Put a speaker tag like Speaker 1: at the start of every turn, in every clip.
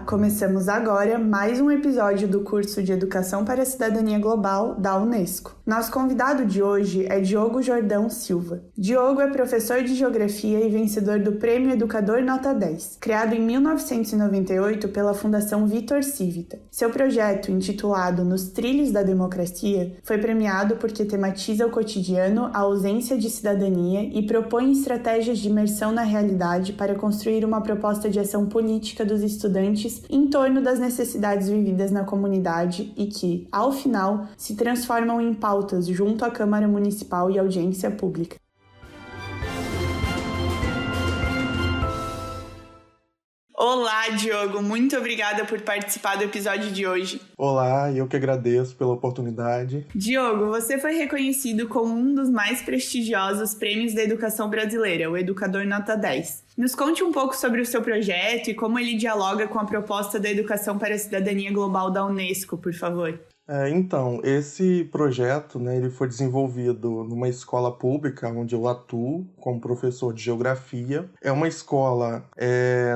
Speaker 1: Olá, começamos agora mais um episódio do curso de Educação para a Cidadania Global da Unesco. Nosso convidado de hoje é Diogo Jordão Silva. Diogo é professor de Geografia e vencedor do Prêmio Educador Nota 10, criado em 1998 pela Fundação Vitor Civita. Seu projeto, intitulado Nos Trilhos da Democracia, foi premiado porque tematiza o cotidiano, a ausência de cidadania e propõe estratégias de imersão na realidade para construir uma proposta de ação política dos estudantes em torno das necessidades vividas na comunidade e que, ao final, se transformam em pautas junto à Câmara Municipal e audiência pública. Olá, Diogo! Muito obrigada por participar do episódio de hoje.
Speaker 2: Olá, eu que agradeço pela oportunidade.
Speaker 1: Diogo, você foi reconhecido como um dos mais prestigiosos prêmios da educação brasileira, o Educador Nota 10. Nos conte um pouco sobre o seu projeto e como ele dialoga com a proposta da Educação para a Cidadania Global da Unesco, por favor.
Speaker 2: Então, esse projeto, ele foi desenvolvido numa escola pública onde eu atuo como professor de Geografia. É uma escola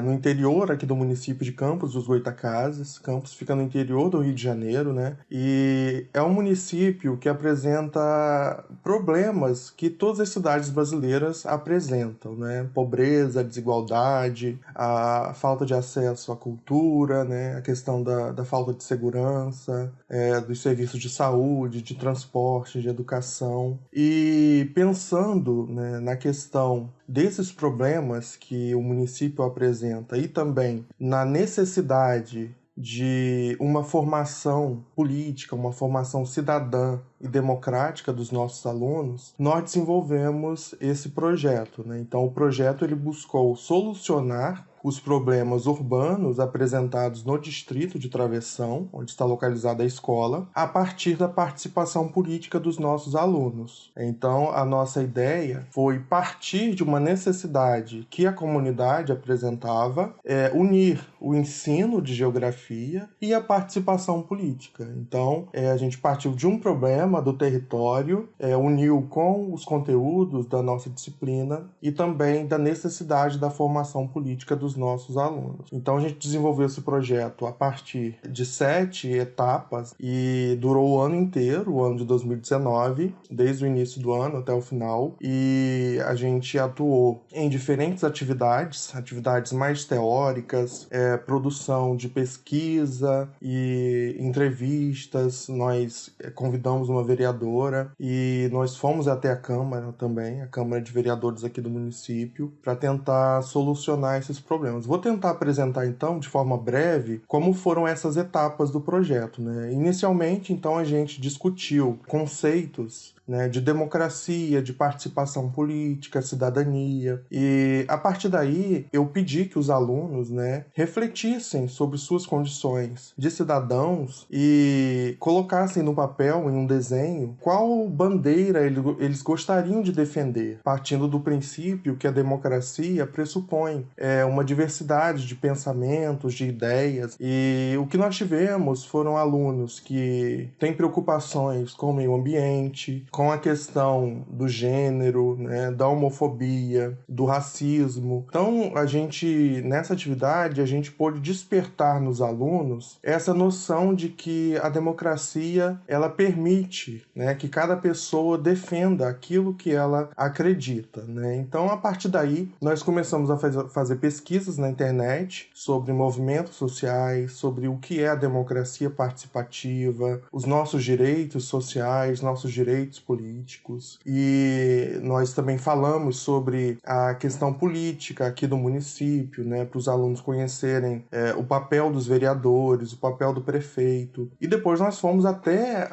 Speaker 2: no interior aqui do município de Campos dos Goytacazes. Campos fica no interior do Rio de Janeiro, E é um município que apresenta problemas que todas as cidades brasileiras apresentam, Pobreza, desigualdade, a falta de acesso à cultura, a questão da falta de segurança, dos serviços de saúde, de transporte, de educação. E pensando na questão desses problemas que o município apresenta e também na necessidade de uma formação política, uma formação cidadã e democrática dos nossos alunos, nós desenvolvemos esse projeto. Então, o projeto ele buscou solucionar os problemas urbanos apresentados no distrito de Travessão, onde está localizada a escola, a partir da participação política dos nossos alunos. Então, a nossa ideia foi partir de uma necessidade que a comunidade apresentava, unir o ensino de geografia e a participação política. Então, a gente partiu de um problema do território, uniu com os conteúdos da nossa disciplina e também da necessidade da formação política dos nossos alunos. Então a gente desenvolveu esse projeto a partir de 7 etapas e durou o ano inteiro, o ano de 2019, desde o início do ano até o final, e a gente atuou em diferentes atividades mais teóricas, produção de pesquisa e entrevistas. Nós convidamos uma vereadora e nós fomos até a Câmara também, a Câmara de Vereadores aqui do município, para tentar solucionar esses problemas. Vou tentar apresentar, então, de forma breve, como foram essas etapas do projeto. Inicialmente, então, a gente discutiu conceitos de democracia, de participação política, cidadania. E, a partir daí, eu pedi que os alunos refletissem sobre suas condições de cidadãos e colocassem no papel, em um desenho, qual bandeira eles gostariam de defender, partindo do princípio que a democracia pressupõe uma diversidade de pensamentos, de ideias. E o que nós tivemos foram alunos que têm preocupações com o meio ambiente, com a questão do gênero, da homofobia, do racismo. Então, nessa atividade, a gente pôde despertar nos alunos essa noção de que a democracia, ela permite, que cada pessoa defenda aquilo que ela acredita, Então, a partir daí, nós começamos a fazer pesquisas na internet sobre movimentos sociais, sobre o que é a democracia participativa, os nossos direitos sociais, nossos direitos políticos, e nós também falamos sobre a questão política aqui do município, para os alunos conhecerem o papel dos vereadores, o papel do prefeito, e depois nós fomos até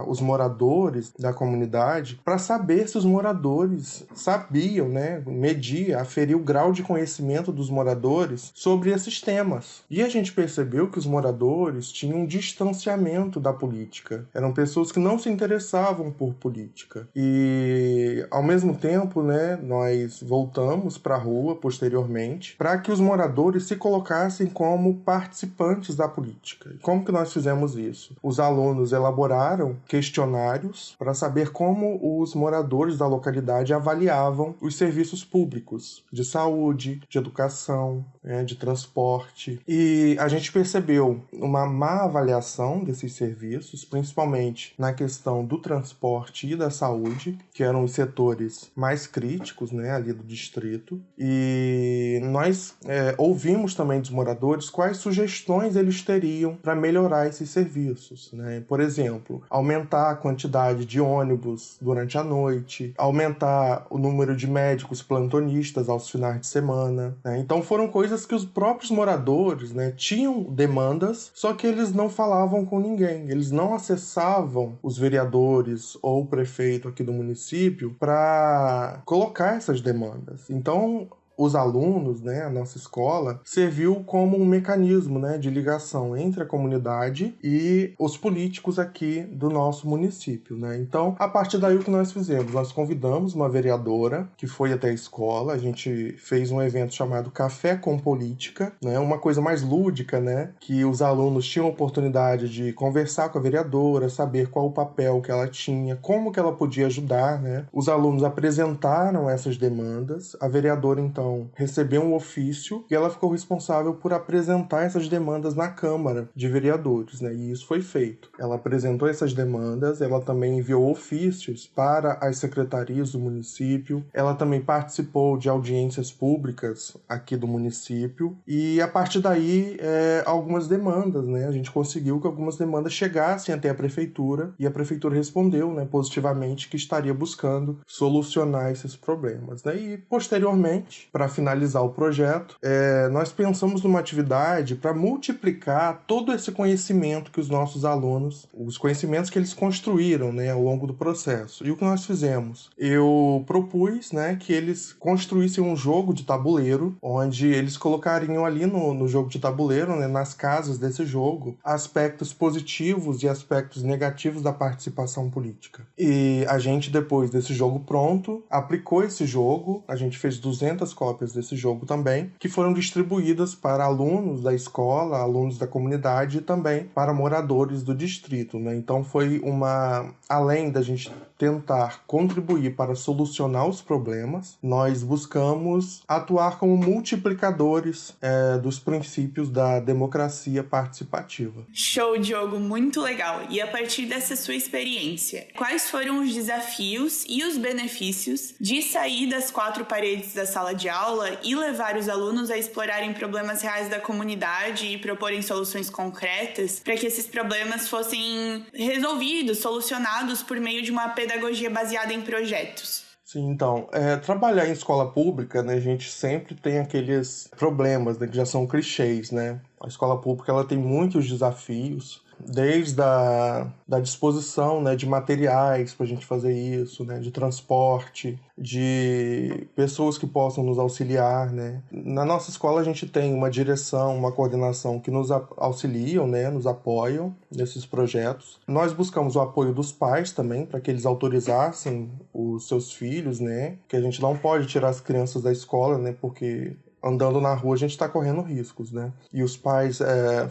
Speaker 2: os moradores da comunidade para saber se os moradores sabiam, medir, aferir o grau de conhecimento dos moradores sobre esses temas. E a gente percebeu que os moradores tinham um distanciamento da política, eram pessoas que não se interessavam por por política. E, ao mesmo tempo, né, nós voltamos para a rua posteriormente para que os moradores se colocassem como participantes da política. E como que nós fizemos isso? Os alunos elaboraram questionários para saber como os moradores da localidade avaliavam os serviços públicos de saúde, de educação, de transporte. E a gente percebeu uma má avaliação desses serviços, principalmente na questão do transporte e da saúde, que eram os setores mais críticos, né, ali do distrito. E nós ouvimos também dos moradores quais sugestões eles teriam para melhorar esses serviços, né? Por exemplo, aumentar a quantidade de ônibus durante a noite, aumentar o número de médicos plantonistas aos finais de semana, né? Então foram coisas que os próprios moradores, né, tinham demandas, só que eles não falavam com ninguém, eles não acessavam os vereadores ou o prefeito aqui do município para colocar essas demandas. Então, os alunos, né, a nossa escola, serviu como um mecanismo, né, de ligação entre a comunidade e os políticos aqui do nosso município, né? Então, a partir daí, o que nós fizemos? Nós convidamos uma vereadora que foi até a escola, a gente fez um evento chamado Café com Política, né, uma coisa mais lúdica, né, que os alunos tinham a oportunidade de conversar com a vereadora, saber qual o papel que ela tinha, como que ela podia ajudar, né? Os alunos apresentaram essas demandas, a vereadora, então, recebeu um ofício e ela ficou responsável por apresentar essas demandas na Câmara de Vereadores, né? E isso foi feito. Ela apresentou essas demandas, ela também enviou ofícios para as secretarias do município, ela também participou de audiências públicas aqui do município e, a partir daí, algumas demandas, né? A gente conseguiu que algumas demandas chegassem até a prefeitura e a prefeitura respondeu, né, positivamente que estaria buscando solucionar esses problemas, né? E, posteriormente, para finalizar o projeto, nós pensamos numa atividade para multiplicar todo esse conhecimento que os nossos alunos, os conhecimentos que eles construíram, né, ao longo do processo. E o que nós fizemos? Eu propus, né, que eles construíssem um jogo de tabuleiro, onde eles colocariam ali no jogo de tabuleiro, né, nas casas desse jogo, aspectos positivos e aspectos negativos da participação política. E a gente, depois desse jogo pronto, aplicou esse jogo, a gente fez 200 cópias desse jogo também, que foram distribuídas para alunos da escola, alunos da comunidade e também para moradores do distrito, né? Então foi além da gente tentar contribuir para solucionar os problemas, nós buscamos atuar como multiplicadores dos princípios da democracia participativa.
Speaker 1: Show, Diogo, muito legal. E a partir dessa sua experiência, quais foram os desafios e os benefícios de sair das quatro paredes da sala de aula e levar os alunos a explorarem problemas reais da comunidade e proporem soluções concretas para que esses problemas fossem resolvidos, solucionados por meio de uma pedagogia baseada em projetos?
Speaker 2: Sim, então, trabalhar em escola pública, né, a gente sempre tem aqueles problemas, né, que já são clichês, né? A escola pública ela tem muitos desafios, desde da disposição, né, de materiais para a gente fazer isso, né, de transporte, de pessoas que possam nos auxiliar, né. Na nossa escola a gente tem uma direção, uma coordenação que nos auxiliam, né, nos apoiam nesses projetos. Nós buscamos o apoio dos pais também, para que eles autorizassem os seus filhos, né, que a gente não pode tirar as crianças da escola, né, porque andando na rua a gente está correndo riscos, né? E os pais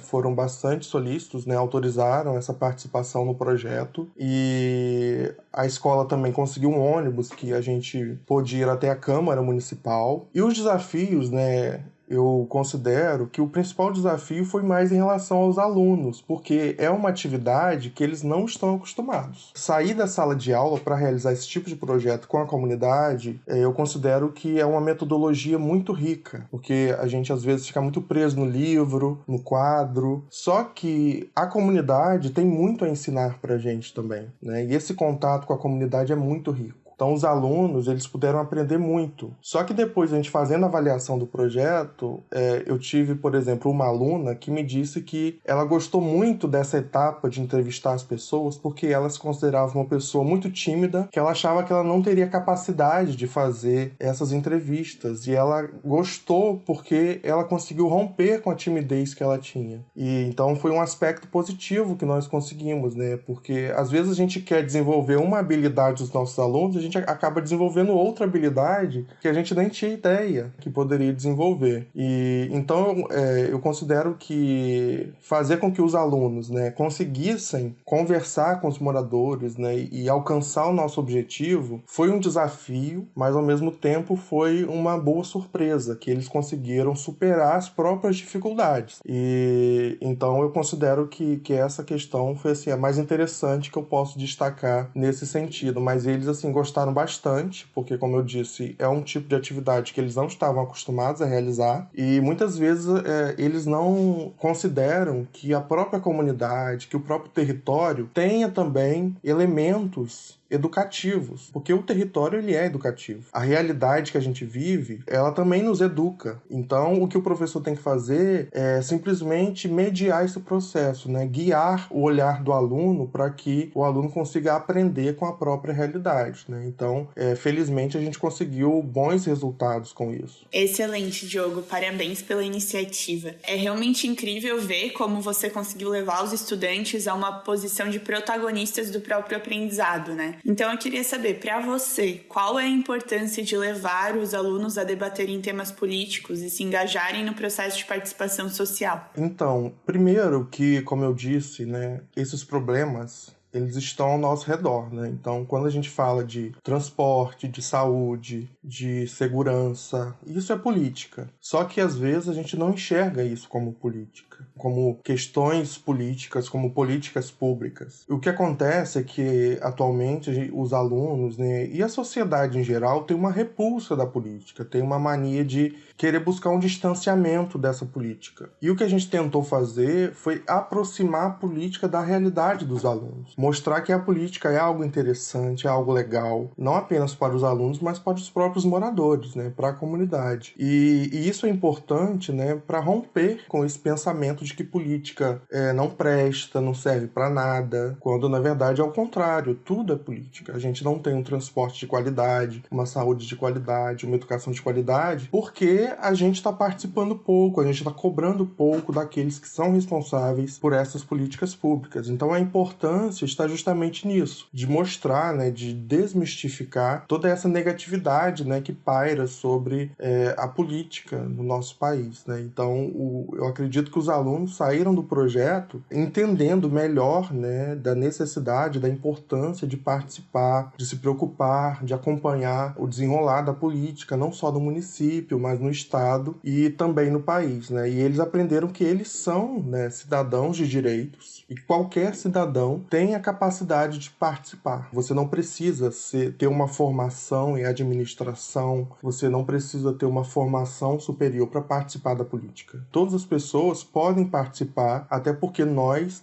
Speaker 2: foram bastante solícitos, né? Autorizaram essa participação no projeto e a escola também conseguiu um ônibus que a gente pôde ir até a Câmara Municipal. E os desafios, né? Eu considero que o principal desafio foi mais em relação aos alunos, porque é uma atividade que eles não estão acostumados. Sair da sala de aula para realizar esse tipo de projeto com a comunidade, eu considero que é uma metodologia muito rica, porque a gente às vezes fica muito preso no livro, no quadro, só que a comunidade tem muito a ensinar para a gente também, né? E esse contato com a comunidade é muito rico. Então os alunos, eles puderam aprender muito. Só que depois, a gente fazendo a avaliação do projeto, eu tive, por exemplo, uma aluna que me disse que ela gostou muito dessa etapa de entrevistar as pessoas porque ela se considerava uma pessoa muito tímida, que ela achava que ela não teria capacidade de fazer essas entrevistas. E ela gostou porque ela conseguiu romper com a timidez que ela tinha. E então foi um aspecto positivo que nós conseguimos, né? Porque às vezes a gente quer desenvolver uma habilidade dos nossos alunos e a gente acaba desenvolvendo outra habilidade que a gente nem tinha ideia que poderia desenvolver. E então eu considero que fazer com que os alunos, né, conseguissem conversar com os moradores, né, e alcançar o nosso objetivo foi um desafio, mas ao mesmo tempo foi uma boa surpresa, que eles conseguiram superar as próprias dificuldades. E então eu considero que essa questão foi assim, a mais interessante que eu posso destacar nesse sentido. Mas eles assim gostaram bastante, porque como eu disse, é um tipo de atividade que eles não estavam acostumados a realizar e muitas vezes eles não consideram que a própria comunidade, que o próprio território tenha também elementos educativos, porque o território ele é educativo. A realidade que a gente vive, ela também nos educa. Então, o que o professor tem que fazer é simplesmente mediar esse processo, né? Guiar o olhar do aluno para que o aluno consiga aprender com a própria realidade, né? Então, felizmente, a gente conseguiu bons resultados com isso.
Speaker 1: Excelente, Diogo. Parabéns pela iniciativa. É realmente incrível ver como você conseguiu levar os estudantes a uma posição de protagonistas do próprio aprendizado, né? Então eu queria saber, para você, qual é a importância de levar os alunos a debaterem temas políticos e se engajarem no processo de participação social?
Speaker 2: Então, primeiro que, como eu disse, né, esses problemas eles estão ao nosso redor, né? Então, quando a gente fala de transporte, de saúde, de segurança, isso é política. Só que, às vezes, a gente não enxerga isso como política, como questões políticas, como políticas públicas. O que acontece é que, atualmente, os alunos, né, e a sociedade em geral tem uma repulsa da política, tem uma mania de querer buscar um distanciamento dessa política. E o que a gente tentou fazer foi aproximar a política da realidade dos alunos. Mostrar que a política é algo interessante, é algo legal, não apenas para os alunos, mas para os próprios moradores, né, para a comunidade. E isso é importante, né, para romper com esse pensamento de que política não presta, não serve para nada, quando na verdade é o contrário, tudo é política. A gente não tem um transporte de qualidade, uma saúde de qualidade, uma educação de qualidade, porque a gente está participando pouco, a gente está cobrando pouco daqueles que são responsáveis por essas políticas públicas. Então a importância está justamente nisso, de mostrar, né, de desmistificar toda essa negatividade, né, que paira sobre a política no nosso país, né? Então eu acredito que os alunos saíram do projeto entendendo melhor, né, da necessidade, da importância de participar, de se preocupar, de acompanhar o desenrolar da política, não só no município, mas no estado e também no país, né? E eles aprenderam que eles são, né, cidadãos de direitos e qualquer cidadão tem a capacidade de participar. Você não precisa ter uma formação em administração, você não precisa ter uma formação superior para participar da política. Todas as pessoas podem participar, até porque nós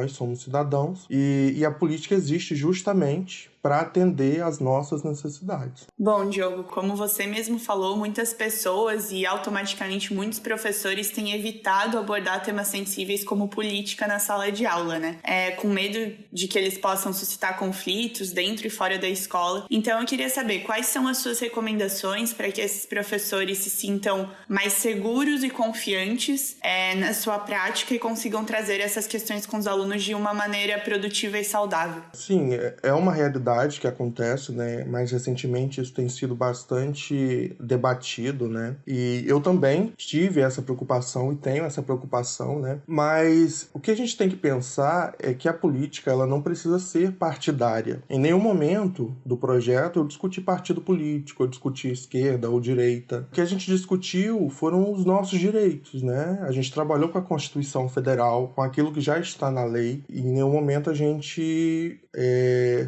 Speaker 2: somos cidadãos e a política existe justamente para atender às nossas necessidades.
Speaker 1: Bom, Diogo, como você mesmo falou, muitas pessoas e automaticamente muitos professores têm evitado abordar temas sensíveis como política na sala de aula, né? Com medo de que eles possam suscitar conflitos dentro e fora da escola. Então eu queria saber quais são as suas recomendações para que esses professores se sintam mais seguros e confiantes na sua prática e consigam trazer essas questões com os alunos de uma maneira produtiva e saudável.
Speaker 2: Sim, é uma realidade que acontece, né? Mais recentemente isso tem sido bastante debatido, né? E eu também tive essa preocupação e tenho essa preocupação, né? Mas o que a gente tem que pensar é que a política ela não precisa ser partidária. Em nenhum momento do projeto eu discuti partido político, eu discuti esquerda ou direita. O que a gente discutiu foram os nossos direitos, né? A gente trabalhou com a Constituição Federal, com aquilo que já está na lei, e em nenhum momento a gente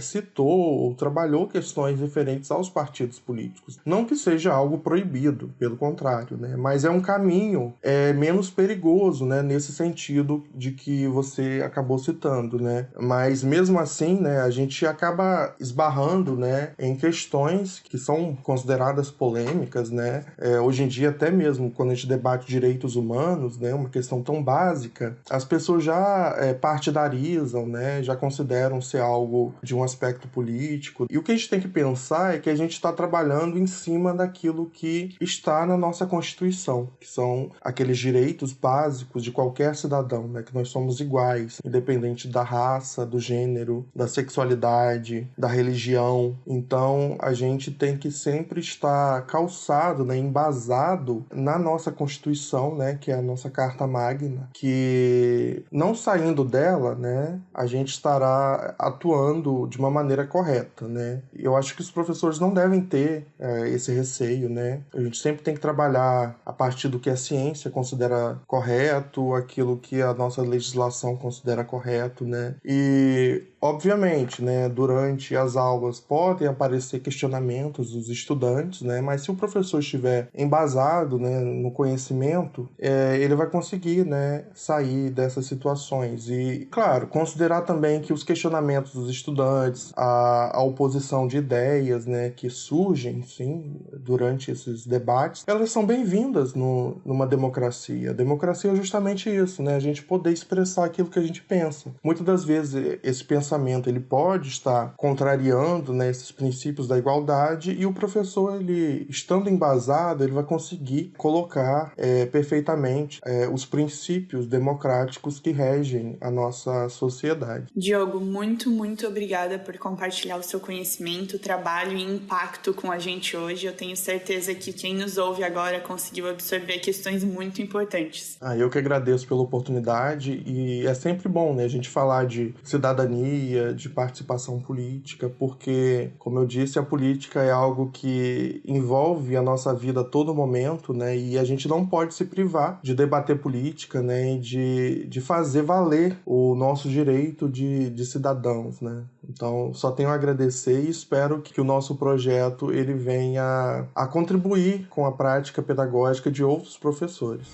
Speaker 2: citou ou trabalhou questões referentes aos partidos políticos. Não que seja algo proibido, pelo contrário, né? Mas é um caminho menos perigoso, né? Nesse sentido de que você acabou citando, né? Mas mesmo assim, né, a gente acaba esbarrando, né, em questões que são consideradas polêmicas, né? Hoje em dia, até mesmo quando a gente debate direitos humanos, né, uma questão tão básica, as pessoas já partidarizam, né, já consideram ser algo de um aspecto político. E o que a gente tem que pensar é que a gente está trabalhando em cima daquilo que está na nossa Constituição, que são aqueles direitos básicos de qualquer cidadão, né, que nós somos iguais, independente da raça, do gênero, da sexualidade, da religião. Então, a gente tem que sempre estar calçado, né, embasado na nossa Constituição, né, que é a nossa Carta Magna, que não saindo dela, né, a gente estará atuando de uma maneira correta, né. Eu acho que os professores não devem ter esse receio, né. A gente sempre tem que trabalhar a partir do que a ciência considera correto, aquilo que a nossa legislação considera correto, né. E obviamente, né, durante as aulas podem aparecer questionamentos dos estudantes, né, mas se o professor estiver embasado, né, no conhecimento, ele vai conseguir, né, sair dessas situações. E, claro, considerar também que os questionamentos dos estudantes, a oposição de ideias, né, que surgem, sim, durante esses debates, elas são bem-vindas numa democracia. A democracia é justamente isso, né, a gente poder expressar aquilo que a gente pensa. Muitas das vezes esse pensamento ele pode estar contrariando, né, esses princípios da igualdade, e o professor, ele estando embasado, ele vai conseguir colocar perfeitamente os princípios democráticos que regem a nossa sociedade.
Speaker 1: Diogo, muito, muito obrigada por compartilhar o seu conhecimento, trabalho e impacto com a gente hoje. Eu tenho certeza que quem nos ouve agora conseguiu absorver questões muito importantes.
Speaker 2: Eu que agradeço pela oportunidade, e é sempre bom, né, a gente falar de cidadania, de participação política, porque, como eu disse, a política é algo que envolve a nossa vida a todo momento, né, e a gente não pode se privar de debater política, né, e de fazer valer o nosso direito de cidadãos, né. Então, só tenho a agradecer e espero que o nosso projeto ele venha a contribuir com a prática pedagógica de outros professores.